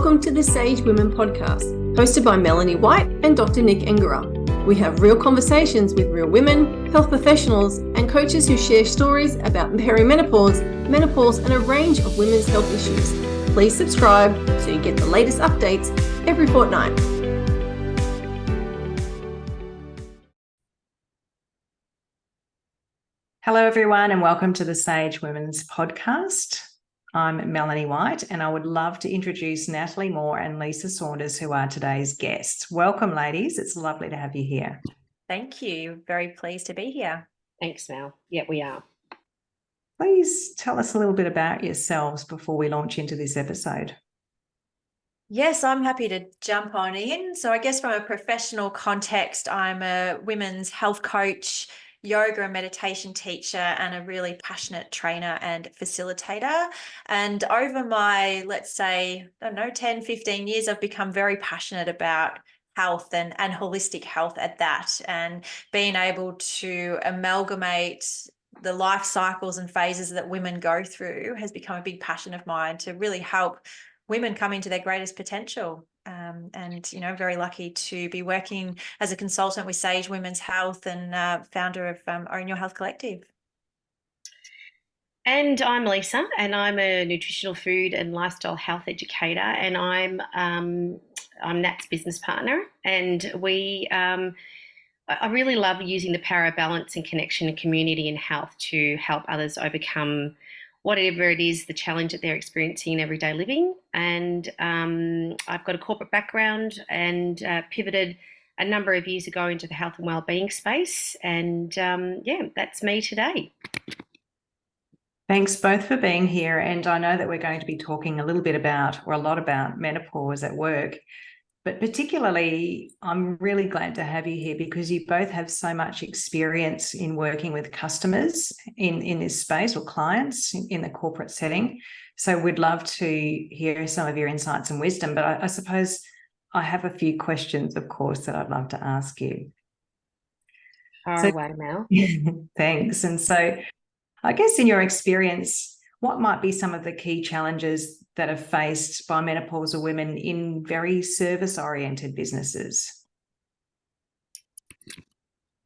Welcome to the Sage Women podcast, hosted by Melanie White and Dr. Nick Engera. We have real conversations with real women, health professionals, and coaches who share stories about perimenopause, menopause, and a range of women's health issues. Please subscribe so you get the latest updates every fortnight. Hello, everyone, and welcome to the Sage Women's podcast. I'm Melanie White, and I would love to introduce Natalie Moore and Lisa Saunders, who are today's guests. Welcome, ladies. It's lovely to have you here. Thank you. Very pleased to be here. Thanks, Mel. Yeah, we are. Please tell us a little bit about yourselves before we launch into this episode. Yes, I'm happy to jump on in. So I guess from a professional context, I'm a women's health coach, yoga and meditation teacher, and a really passionate trainer and facilitator. And over my, let's say, 10, 15 years, I've become very passionate about health and holistic health at that, and being able to amalgamate the life cycles and phases that women go through has become a big passion of mine to really help women come into their greatest potential. And, very lucky to be working as a consultant with Sage Women's Health and founder of Own Your Health Collective. And I'm Lisa, and I'm a nutritional food and lifestyle health educator, and I'm Nat's business partner. And I really love using the power of balance and connection and community and health to help others overcome whatever it is, the challenge that they're experiencing in everyday living. And I've got a corporate background and pivoted a number of years ago into the health and wellbeing space. And that's me today. Thanks both for being here. And I know that we're going to be talking a lot about menopause at work. But particularly, I'm really glad to have you here because you both have so much experience in working with customers in this space, or clients in the corporate setting. So we'd love to hear some of your insights and wisdom. But I suppose I have a few questions, of course, that I'd love to ask you. Far away, Mel. Thanks. And so I guess in your experience, what might be some of the key challenges that are faced by menopausal women in very service-oriented businesses?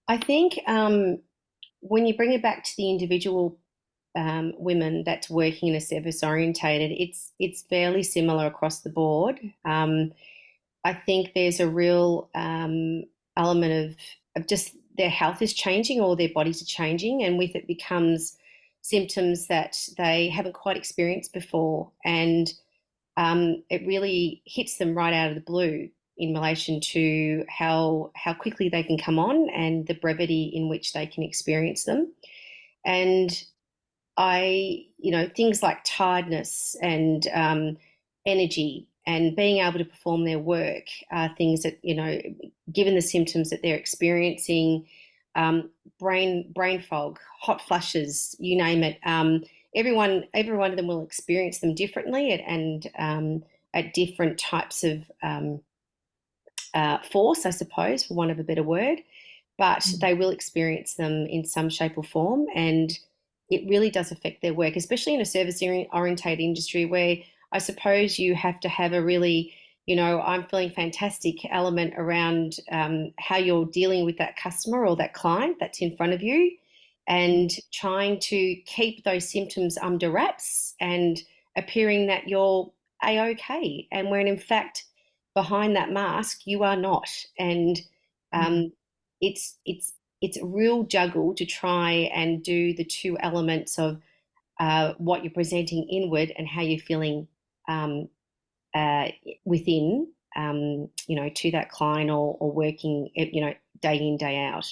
I think when you bring it back to the individual women that's working in a service-orientated, it's fairly similar across the board. I think there's a real element of just their health is changing or their bodies are changing, and with it becomes symptoms that they haven't quite experienced before, and it really hits them right out of the blue in relation to how quickly they can come on and the brevity in which they can experience them. And things like tiredness and energy and being able to perform their work are things that, given the symptoms that they're experiencing, brain fog, hot flushes, you name it. Every one of them will experience them differently and at different types of force, I suppose, for want of a better word. But they will experience them in some shape or form, and it really does affect their work, especially in a service-orientated industry where I suppose you have to have a really, I'm feeling fantastic element around how you're dealing with that customer or that client that's in front of you, and trying to keep those symptoms under wraps and appearing that you're A-OK, and when in fact behind that mask you are not. And it's a real juggle to try and do the two elements of what you're presenting inward and how you're feeling within, to that client or working, day in, day out.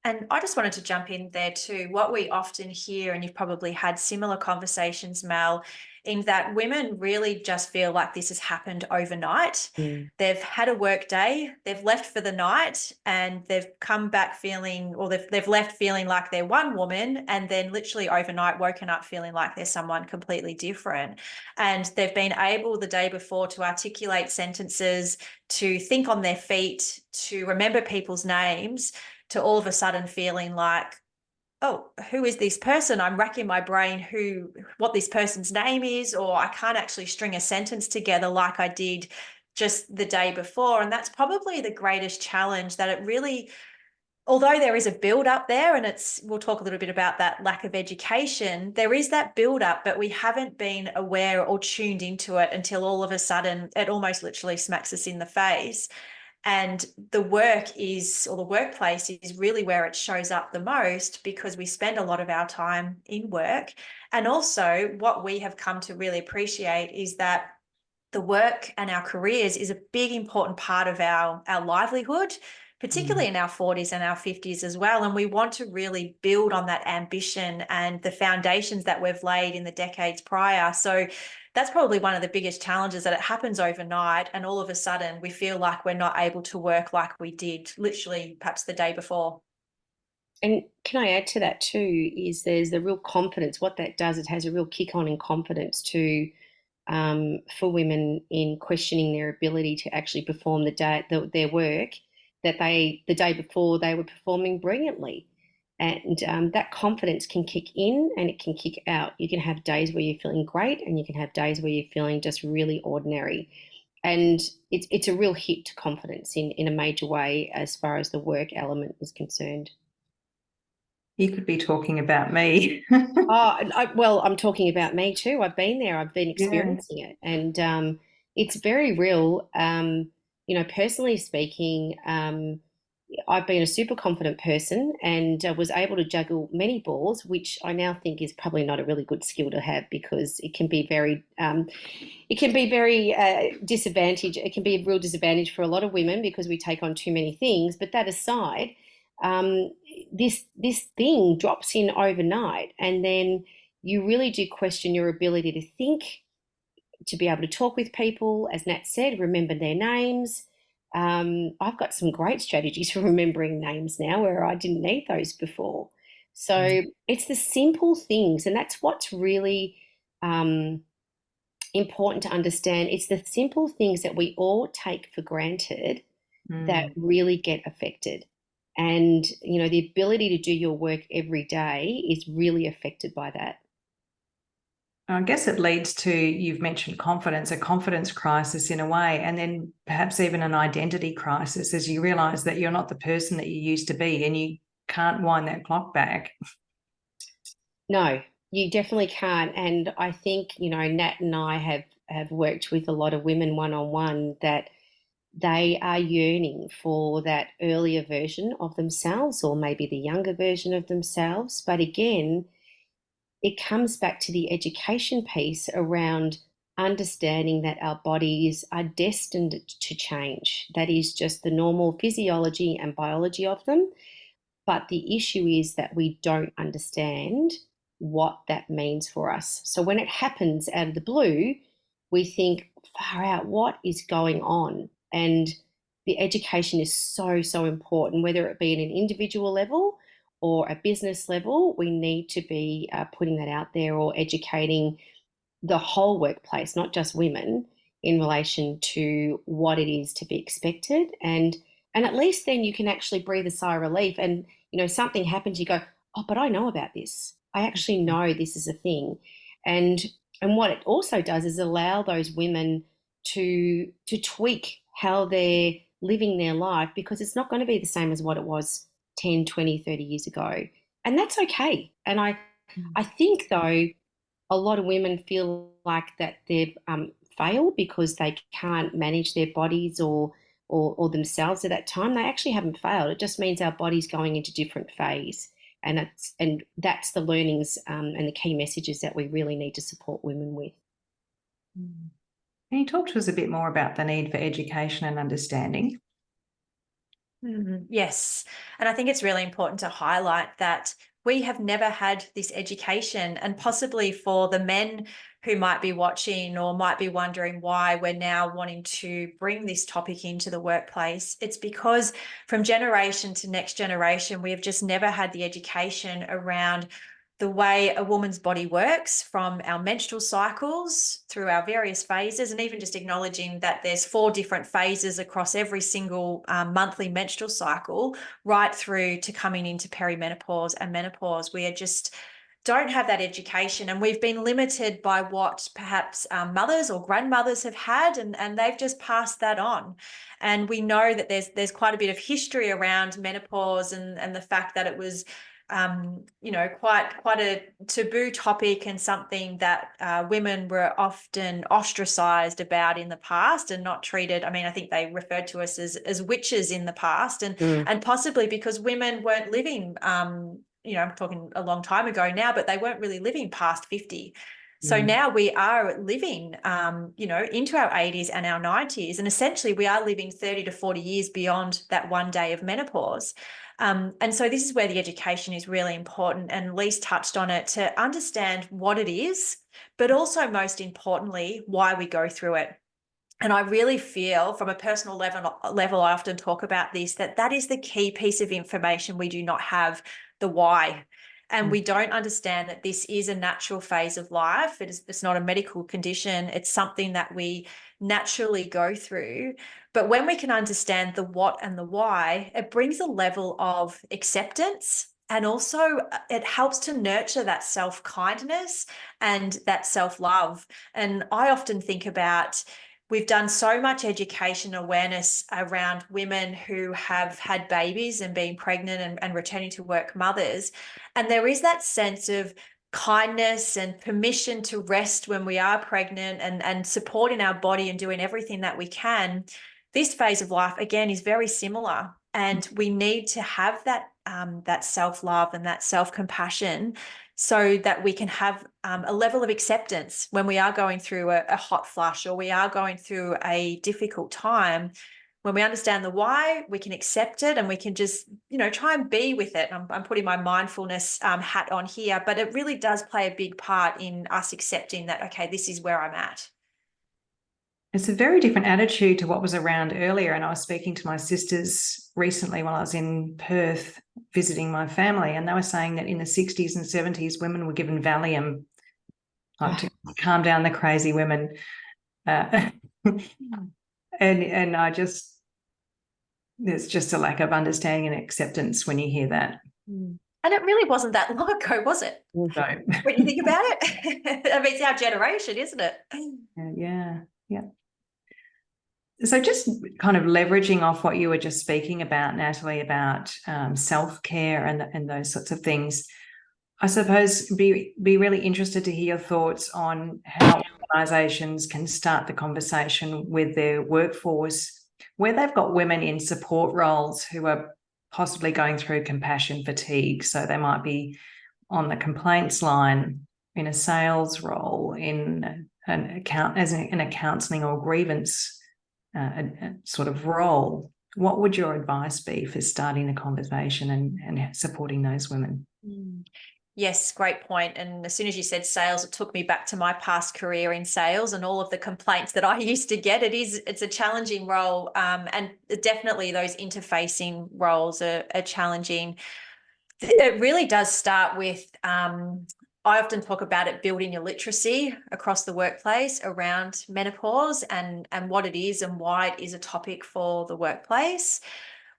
And I just wanted to jump in there too. What we often hear, and you've probably had similar conversations, Mel, in that women really just feel like this has happened overnight. They've had a work day, they've left for the night, and they've come back feeling, or they've left feeling like they're one woman, and then literally overnight woken up feeling like they're someone completely different. And they've been able the day before to articulate sentences, to think on their feet, to remember people's names, to all of a sudden feeling like, oh, who is this person? I'm racking my brain what this person's name is, or I can't actually string a sentence together like I did just the day before. And that's probably the greatest challenge, that it really, although there is a build up there, and we'll talk a little bit about that lack of education, there is that build up, but we haven't been aware or tuned into it until all of a sudden it almost literally smacks us in the face. And the workplace is really where it shows up the most, because we spend a lot of our time in work. And also what we have come to really appreciate is that the work and our careers is a big, important part of our livelihood, particularly in our 40s and our 50s as well. And we want to really build on that ambition and the foundations that we've laid in the decades prior. So that's probably one of the biggest challenges, that it happens overnight and all of a sudden we feel like we're not able to work like we did literally perhaps the day before. And can I add to that too, is there's the real confidence. What that does, it has a real kick on in confidence to for women in questioning their ability to actually perform their work that the day before they were performing brilliantly. And that confidence can kick in and it can kick out. You can have days where you're feeling great and you can have days where you're feeling just really ordinary. And it's a real hit to confidence in a major way as far as the work element is concerned. You could be talking about me. Well, I'm talking about me too. I've been there. I've been experiencing it, and it's very real. Personally speaking, I've been a super confident person and was able to juggle many balls, which I now think is probably not a really good skill to have, because it can be very disadvantage. It can be a real disadvantage for a lot of women because we take on too many things. But that aside, this thing drops in overnight, and then you really do question your ability to think, to be able to talk with people, as Nat said, remember their names. I've got some great strategies for remembering names now where I didn't need those before. So it's the simple things, and that's what's really important to understand. It's the simple things that we all take for granted that really get affected. And, the ability to do your work every day is really affected by that. I guess it leads to, you've mentioned confidence, a confidence crisis in a way, and then perhaps even an identity crisis as you realise that you're not the person that you used to be and you can't wind that clock back. No, you definitely can't. And I think, Nat and I have worked with a lot of women one-on-one that they are yearning for that earlier version of themselves, or maybe the younger version of themselves. But again, it comes back to the education piece around understanding that our bodies are destined to change. That is just the normal physiology and biology of them. But the issue is that we don't understand what that means for us. So when it happens out of the blue, we think, far out, what is going on? And the education is so, so important, whether it be at an individual level or a business level. We need to be putting that out there, or educating the whole workplace, not just women, in relation to what it is to be expected. And at least then you can actually breathe a sigh of relief. And, something happens, you go, oh, but I know about this. I actually know this is a thing. And what it also does is allow those women to tweak how they're living their life, because it's not going to be the same as what it was 10, 20, 30 years ago. And that's okay. And I think, though, a lot of women feel like that they've failed because they can't manage their bodies or themselves at that time. They actually haven't failed. It just means our body's going into different phase. And that's the learnings and the key messages that we really need to support women with. Can you talk to us a bit more about the need for education and understanding? Yes. And I think it's really important to highlight that we have never had this education, and possibly for the men who might be watching or might be wondering why we're now wanting to bring this topic into the workplace, it's because from generation to next generation, we have just never had the education around the way a woman's body works, from our menstrual cycles through our various phases, and even just acknowledging that there's 4 different phases across every single monthly menstrual cycle, right through to coming into perimenopause and menopause. We just don't have that education, and we've been limited by what perhaps mothers or grandmothers have had, and they've just passed that on. And we know that there's quite a bit of history around menopause and the fact that it was quite a taboo topic, and something that women were often ostracized about in the past and not treated. I mean, I think they referred to us as witches in the past, and possibly because women weren't living, I'm talking a long time ago now, but they weren't really living past 50. So now we are living, into our 80s and our 90s, and essentially we are living 30 to 40 years beyond that one day of menopause. And so this is where the education is really important, and Lise touched on it, to understand what it is, but also most importantly, why we go through it. And I really feel, from a personal level, I often talk about this, that is the key piece of information we do not have, the why. And we don't understand that this is a natural phase of life. It's not a medical condition. It's something that we naturally go through. But when we can understand the what and the why, it brings a level of acceptance, and also it helps to nurture that self-kindness and that self-love. And I often think about, we've done so much education awareness around women who have had babies and been pregnant and returning to work mothers. And there is that sense of kindness and permission to rest when we are pregnant, and supporting our body and doing everything that we can. This phase of life, again, is very similar. And we need to have that self-love and that self-compassion, so that we can have a level of acceptance when we are going through a hot flush, or we are going through a difficult time. When we understand the why, we can accept it, and we can just, try and be with it. I'm putting my mindfulness hat on here, but it really does play a big part in us accepting that, okay, this is where I'm at. It's a very different attitude to what was around earlier. And I was speaking to my sisters recently while I was in Perth visiting my family, and they were saying that in the 60s and 70s, women were given Valium to calm down the crazy women. And I just, there's just a lack of understanding and acceptance when you hear that. And it really wasn't that long ago, was it? No. When you think about it, I mean, it's our generation, isn't it? Yeah. So just kind of leveraging off what you were just speaking about, Natalie, about self-care and those sorts of things, I suppose be really interested to hear your thoughts on how organisations can start the conversation with their workforce, where they've got women in support roles who are possibly going through compassion fatigue. So they might be on the complaints line, in a sales role, in a counselling or grievance sort of role. What would your advice be for starting the conversation and supporting those women? Yes, great point. And as soon as you said sales, it took me back to my past career in sales and all of the complaints that I used to get. It's a challenging role, and definitely those interfacing roles are challenging. It really does start with, I often talk about it, building your literacy across the workplace around menopause and what it is and why it is a topic for the workplace.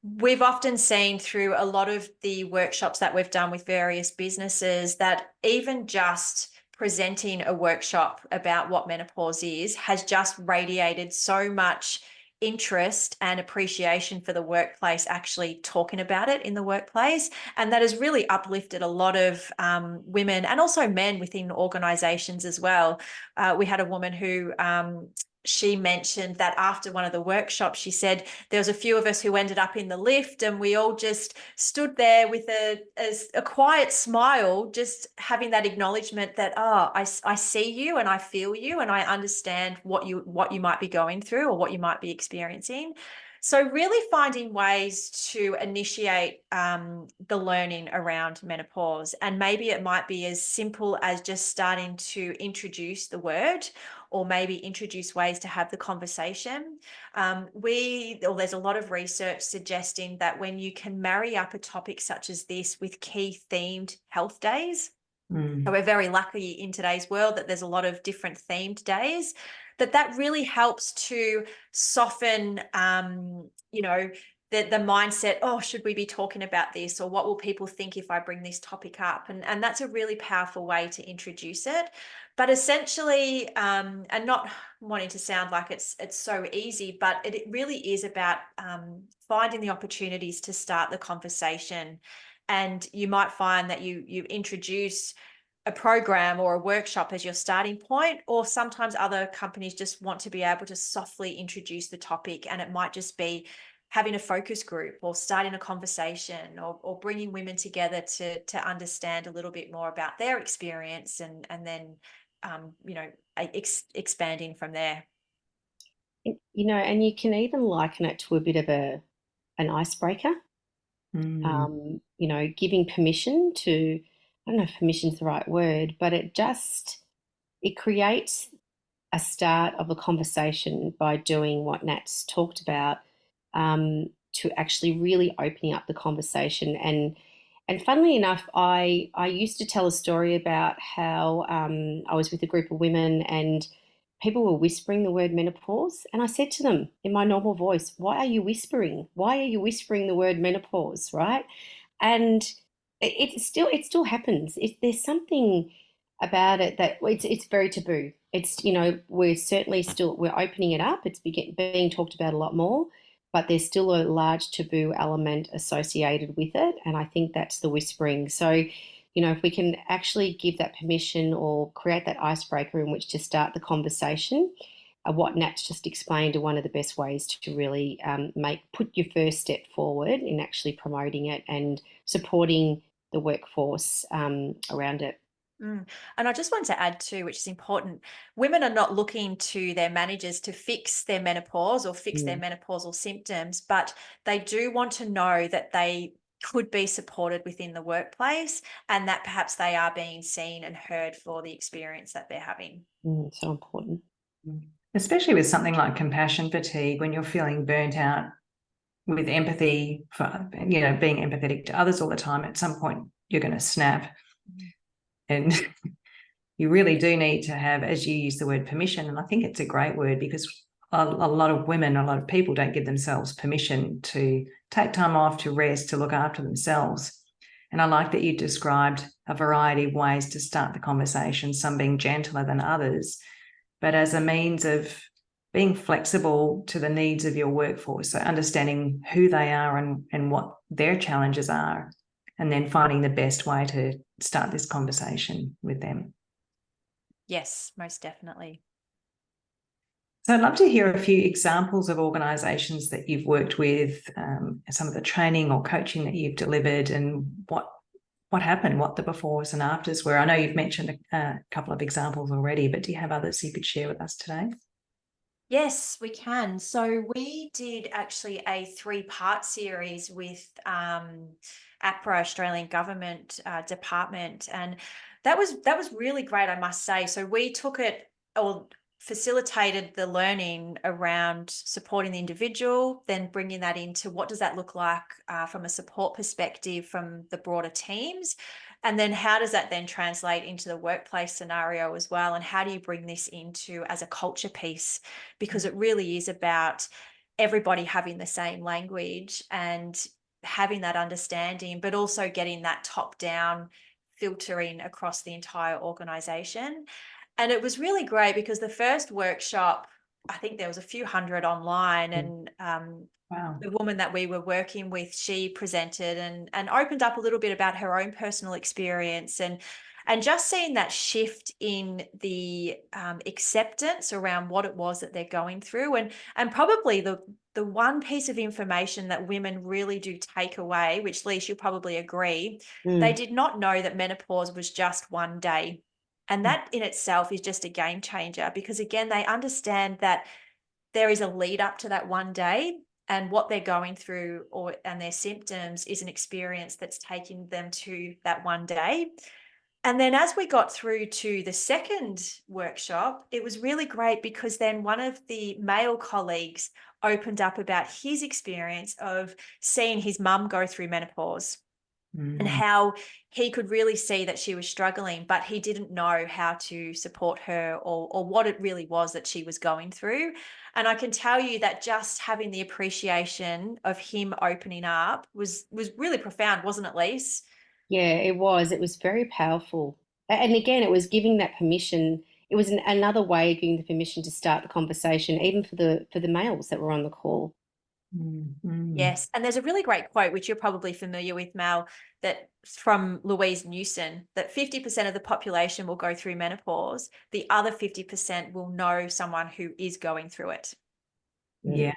We've often seen through a lot of the workshops that we've done with various businesses that even just presenting a workshop about what menopause is has just radiated so much interest and appreciation for the workplace actually talking about it in the workplace. And that has really uplifted a lot of women and also men within organizations as well. We had a woman who she mentioned that after one of the workshops, she said there was a few of us who ended up in the lift, and we all just stood there with a quiet smile, just having that acknowledgement that, I see you and I feel you and I understand what you might be going through or what you might be experiencing. So really finding ways to initiate the learning around menopause. And maybe it might be as simple as just starting to introduce the word, or maybe introduce ways to have the conversation. There's a lot of research suggesting that when you can marry up a topic such as this with key themed health days, So we're very lucky in today's world that there's a lot of different themed days, that really helps to soften, the mindset, oh, should we be talking about this? Or what will people think if I bring this topic up? And that's a really powerful way to introduce it. But essentially, and not wanting to sound like it's so easy, but it really is about finding the opportunities to start the conversation. And you might find that you introduce a program or a workshop as your starting point, or sometimes other companies just want to be able to softly introduce the topic, and it might just be having a focus group or starting a conversation, or bringing women together to understand a little bit more about their experience, and then expanding from there. And you can even liken it to a bit of an icebreaker. Giving permission to, I don't know if permission's the right word, but it creates a start of a conversation by doing what Nat's talked about, to actually really opening up the conversation. And funnily enough, I used to tell a story about how I was with a group of women and people were whispering the word menopause. And I said to them in my normal voice, why are you whispering? Why are you whispering the word menopause, right? And it still happens. There's something about it that it's very taboo. It's, we're certainly we're opening it up. It's being talked about a lot more, but there's still a large taboo element associated with it. And I think that's the whispering. So, if we can actually give that permission or create that icebreaker in which to start the conversation, what Nat's just explained are one of the best ways to really put your first step forward in actually promoting it and supporting the workforce around it. And I just want to add too, which is important, women are not looking to their managers to fix their menopause or fix their menopausal symptoms, but they do want to know that they could be supported within the workplace, and that perhaps they are being seen and heard for the experience that they're having. So important. Especially with something like compassion fatigue, when you're feeling burnt out with empathy for, being empathetic to others all the time, at some point you're going to snap. And you really do need to have, as you use the word, permission. And I think it's a great word, because a lot of women, a lot of people don't give themselves permission to take time off, to rest, to look after themselves. And I like that you described a variety of ways to start the conversation, some being gentler than others, but as a means of being flexible to the needs of your workforce. So understanding who they are and what their challenges are, and then finding the best way to start this conversation with them. Yes, most definitely. So I'd love to hear a few examples of organisations that you've worked with, some of the training or coaching that you've delivered, and what happened, what the befores and afters were. I know you've mentioned a couple of examples already, but do you have others you could share with us today? Yes, we can. So we did actually a 3-part series with APRA, Australian Government Department, and that was really great, I must say. So we took it, or facilitated the learning around supporting the individual, then bringing that into what does that look like from a support perspective from the broader teams, and then how does that then translate into the workplace scenario as well, and how do you bring this into as a culture piece, because it really is about everybody having the same language and having that understanding, but also getting that top down filtering across the entire organization. And it was really great because the first workshop, I think there was a few hundred online, and Wow. the woman that we were working with, she presented and opened up a little bit about her own personal experience, and just seeing that shift in the acceptance around what it was that they're going through, and probably the one piece of information that women really do take away, which Lise, you'll probably agree, they did not know that menopause was just one day. And that in itself is just a game changer, because again, they understand that there is a lead up to that one day, and what they're going through and their symptoms is an experience that's taking them to that one day. And then as we got through to the second workshop, it was really great, because then one of the male colleagues opened up about his experience of seeing his mum go through menopause. and how he could really see that she was struggling, but he didn't know how to support her or what it really was that she was going through. And I can tell you that just having the appreciation of him opening up was really profound, wasn't it, Lise? Yeah, it was. It was very powerful. And again, it was giving that permission. It was another way of giving the permission to start the conversation, even for the males that were on the call. Yes. And there's a really great quote, which you're probably familiar with, Mel, that from Louise Newson, that 50% of the population will go through menopause. The other 50% will know someone who is going through it. Yeah.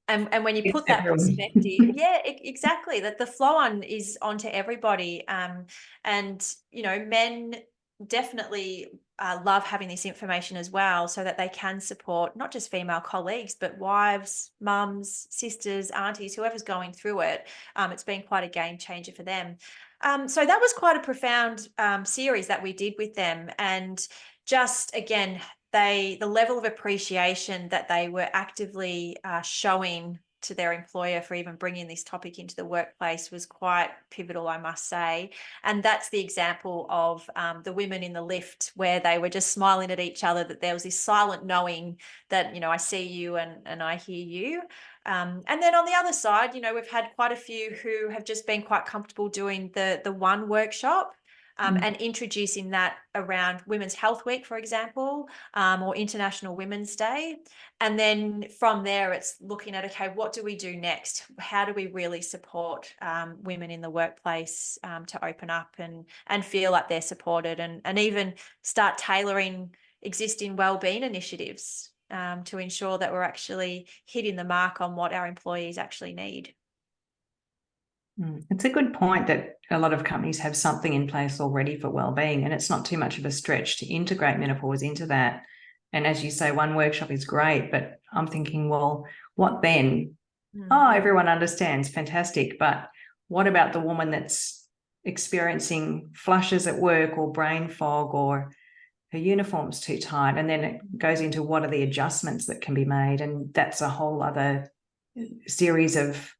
And when you It's put that everyone. perspective, yeah, exactly, that the flow on is onto everybody. And, you know, men definitely love having this information as well, so that they can support not just female colleagues, but wives, mums, sisters, aunties, whoever's going through it. It's been quite a game changer for them. So that was quite a profound series that we did with them. And just, again, the level of appreciation that they were actively showing to their employer for even bringing this topic into the workplace was quite pivotal, I must say. And that's the example of the women in the lift, where they were just smiling at each other, that there was this silent knowing that, you know, I see you and I hear you. And then on the other side, you know, we've had quite a few who have just been quite comfortable doing the one workshop. And introducing that around Women's Health Week, for example, or International Women's Day. And then from there, it's looking at, okay, what do we do next? How do we really support women in the workplace to open up and feel like they're supported, and even start tailoring existing wellbeing initiatives to ensure that we're actually hitting the mark on what our employees actually need. It's a good point that a lot of companies have something in place already for wellbeing, and it's not too much of a stretch to integrate menopause into that. And as you say, one workshop is great, but I'm thinking, well, what then? Oh, everyone understands, fantastic. But what about the woman that's experiencing flushes at work or brain fog, or her uniform's too tight? And then it goes into what are the adjustments that can be made, and that's a whole other series of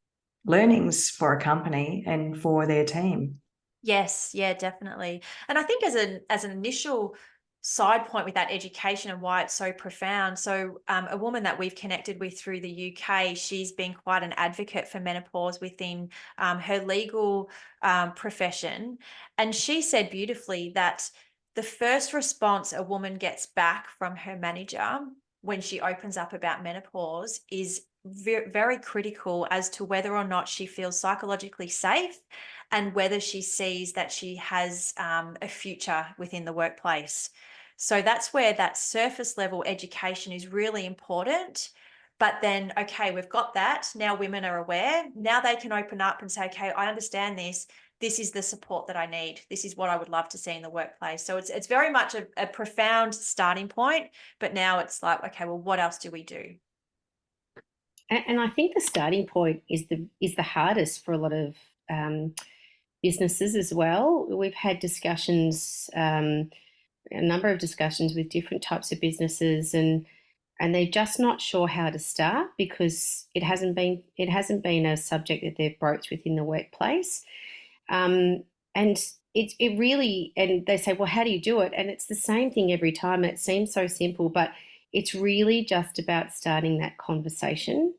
learnings for a company and for their team. Yes, yeah, definitely. And I think as an initial side point with that education and why it's so profound. So a woman that we've connected with through the UK, she's been quite an advocate for menopause within her legal profession. And she said beautifully that the first response a woman gets back from her manager when she opens up about menopause is very, very critical as to whether or not she feels psychologically safe and whether she sees that she has a future within the workplace. So that's where that surface level education is really important. But then, okay, we've got that. Now women are aware. Now they can open up and say, okay, I understand this. This is the support that I need. This is what I would love to see in the workplace. So it's very much a profound starting point. But now it's like, okay, well, what else do we do? And I think the starting point is the hardest for a lot of businesses as well. We've had discussions, a number of discussions with different types of businesses, and they're just not sure how to start because it hasn't been a subject that they've broached within the workplace. And it really, and they say, well, how do you do it? And it's the same thing every time. It seems so simple, but it's really just about starting that conversation.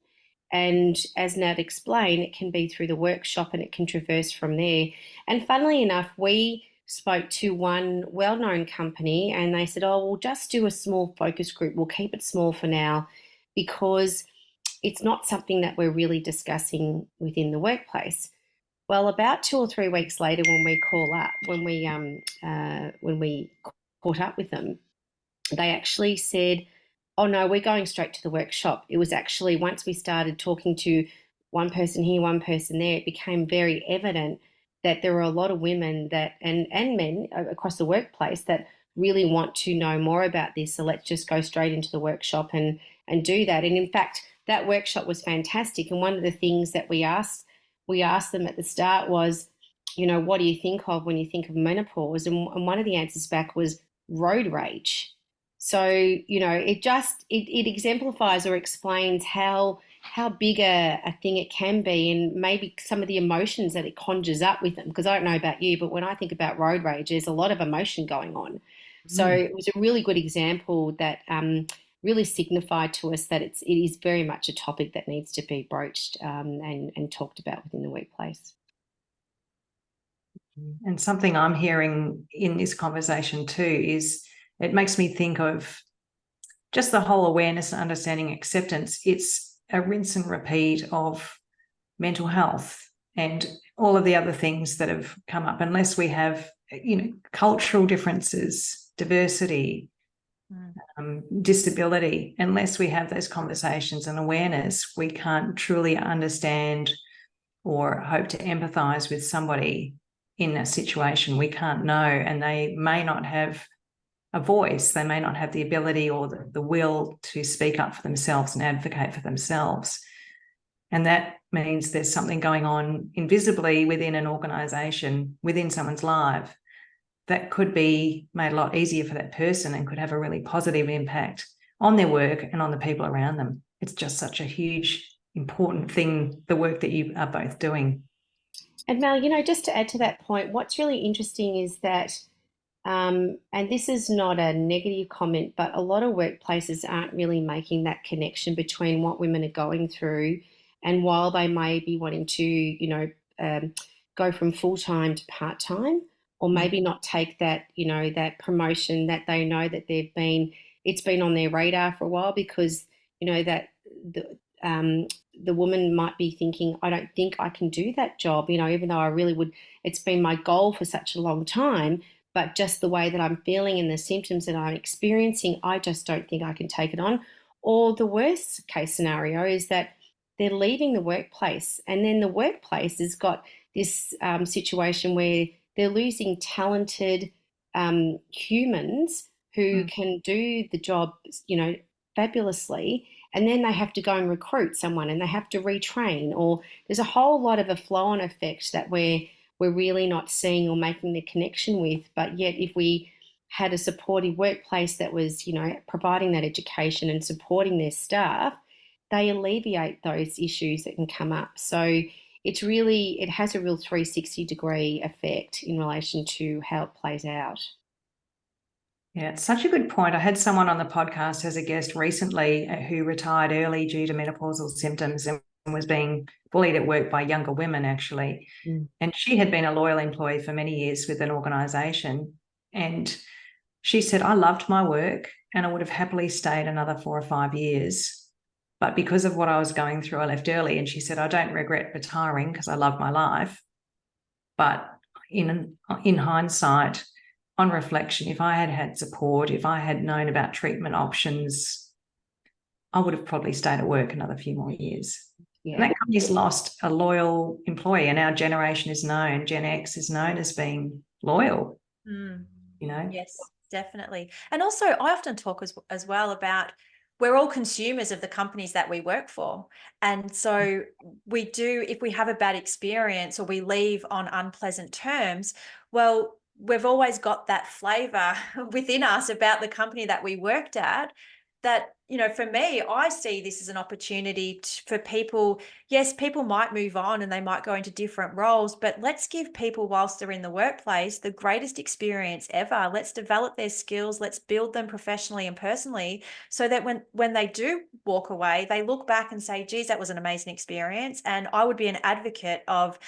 And as Nat explained, it can be through the workshop and it can traverse from there. And funnily enough, we spoke to one well-known company and they said, oh, we'll just do a small focus group. We'll keep it small for now because it's not something that we're really discussing within the workplace. Well, about 2 or 3 weeks later, when we caught up with them, they actually said, oh no, we're going straight to the workshop. It was actually once we started talking to one person here, one person there, it became very evident that there were a lot of women that and men across the workplace that really want to know more about this. So let's just go straight into the workshop and do that. And in fact, that workshop was fantastic. And one of the things that we asked them at the start was, you know, what do you think of when you think of menopause? And one of the answers back was road rage. So, you know, it exemplifies or explains how how big a thing it can be, and maybe some of the emotions that it conjures up with them. Because I don't know about you, but when I think about road rage, there's a lot of emotion going on. So it was a really good example that really signified to us that it is very much a topic that needs to be broached and talked about within the workplace. And something I'm hearing in this conversation too is it makes me think of just the whole awareness and understanding acceptance. It's a rinse and repeat of mental health and all of the other things that have come up. Unless we have, cultural differences, diversity, disability, unless we have those conversations and awareness, we can't truly understand or hope to empathise with somebody in a situation. We can't know, and they may not have a voice, they may not have the ability or the will to speak up for themselves and advocate for themselves. And that means there's something going on invisibly within an organisation, within someone's life, that could be made a lot easier for that person and could have a really positive impact on their work and on the people around them. It's just such a huge, important thing, the work that you are both doing. And Mel, just to add to that point, what's really interesting is that, and this is not a negative comment, but a lot of workplaces aren't really making that connection between what women are going through, and while they may be wanting to, go from full-time to part-time, or maybe not take that, that promotion that they know that it's been on their radar for a while, because, that the woman might be thinking, I don't think I can do that job, even though I really would, it's been my goal for such a long time, but just the way that I'm feeling and the symptoms that I'm experiencing, I just don't think I can take it on. Or the worst case scenario is that they're leaving the workplace, and then the workplace has got this situation where they're losing talented humans who can do the job, fabulously, and then they have to go and recruit someone and they have to retrain, or there's a whole lot of a flow-on effect that we're really not seeing or making the connection with. But yet if we had a supportive workplace that was, providing that education and supporting their staff, they alleviate those issues that can come up. So it has a real 360-degree effect in relation to how it plays out. Yeah, it's such a good point. I had someone on the podcast as a guest recently who retired early due to menopausal symptoms and was being bullied at work by younger women, actually. And she had been a loyal employee for many years with an organisation. And she said, I loved my work and I would have happily stayed another 4 or 5 years. But because of what I was going through, I left early. And she said, I don't regret retiring because I love my life. But in hindsight, on reflection, if I had had support, if I had known about treatment options, I would have probably stayed at work another few more years. Yeah. And that company's lost a loyal employee, and our generation is known, Gen X is known as being loyal, Yes, definitely. And also I often talk as well about we're all consumers of the companies that we work for. And so if we have a bad experience or we leave on unpleasant terms, well, we've always got that flavor within us about the company that we worked at, that, for me, I see this as an opportunity for people. Yes, people might move on and they might go into different roles, but let's give people, whilst they're in the workplace, the greatest experience ever. Let's develop their skills. Let's build them professionally and personally, so that when they do walk away, they look back and say, geez, that was an amazing experience. And I would be an advocate of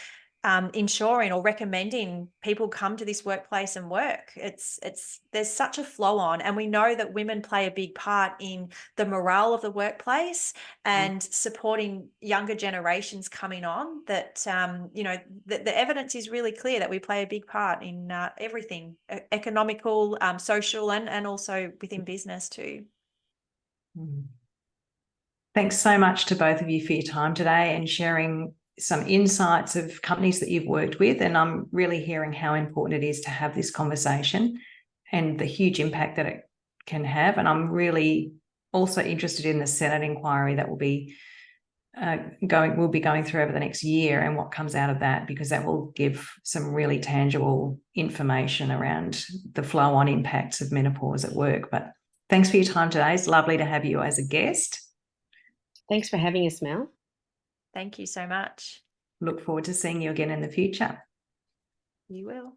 ensuring or recommending people come to this workplace and work. There's such a flow on, and we know that women play a big part in the morale of the workplace and supporting younger generations coming on. That the evidence is really clear that we play a big part in everything, economical, social, and also within business too. Thanks so much to both of you for your time today and sharing some insights of companies that you've worked with. And I'm really hearing how important it is to have this conversation and the huge impact that it can have. And I'm really also interested in the Senate inquiry that will be going through over the next year and what comes out of that, because that will give some really tangible information around the flow-on impacts of menopause at work. But thanks for your time today. It's lovely to have you as a guest. Thanks for having us, Mel. Thank you so much. Look forward to seeing you again in the future. You will.